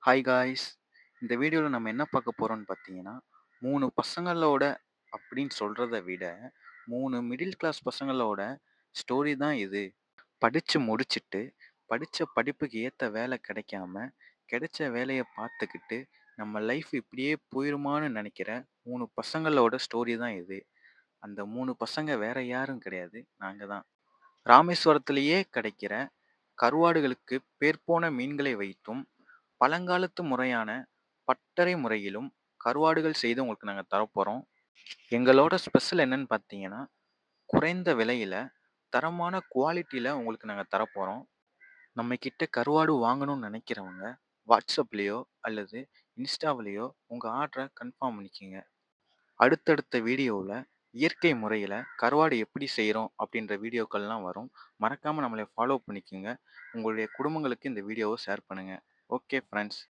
Hi guys! இந்த வீடியோல நம்ம என்ன பார்க்க போறோம்னு பார்த்தீங்கன்னா, 3 பசங்களோட அப்படின்னு சொல்றத விட, 3 மிடில் கிளாஸ் பசங்களோட ஸ்டோரி தான் இது. படிச்சு முடிச்சுட்டு, படிச்ச படிப்புக்கு ஏத்த வேலை கிடைக்காம, கிடைச்ச வேலைய பார்த்துக்கிட்டு, நம்ம லைஃப் இப்படியே போயிருமான்னு நெனைக்கிற 3 பசங்களோட ஸ்டோரி தான் இது. அந்த 3 பசங்க வேற யாரும் கிடையாது, நாங்க தான். ராமேஸ்வரத்திலேயே கிடைக்கிற கருவாடுகளுக்கு பேர்போன மீன்களை வைத்தும், பழங்காலத்து முறையான பட்டறை முறையிலும் கருவாடுகள் செய்து உங்களுக்கு நாங்க தரப்போறோம். எங்களோட ஸ்பெஷல் என்னன்னு பார்த்தீங்கன்னா, குறைந்த விலையில, தரமான குவாலிட்டில உங்களுக்கு நாங்க தரப்போறோம். நம்மகிட்ட கருவாடு வாங்கணும்னு நெனைக்கிறவங்க, WhatsAppலயோ அல்லது Instaவிலயோ உங்க ஆர்டர கன்ஃபார்ம் பண்ணிக்கங்க. அடுத்தடுத்த வீடியோவுல இயற்கை முறையில கருவாடு எப்படி செய்றோம் அப்படின்ற வீடியோக்கள்லாம் வரும். மறக்காம நம்மள ஃபாலோ பண்ணிக்கங்க. உங்களுடைய குடும்பங்களுக்கு இந்த வீடியோவ ஷேர் பண்ணுங்க. Okay friends.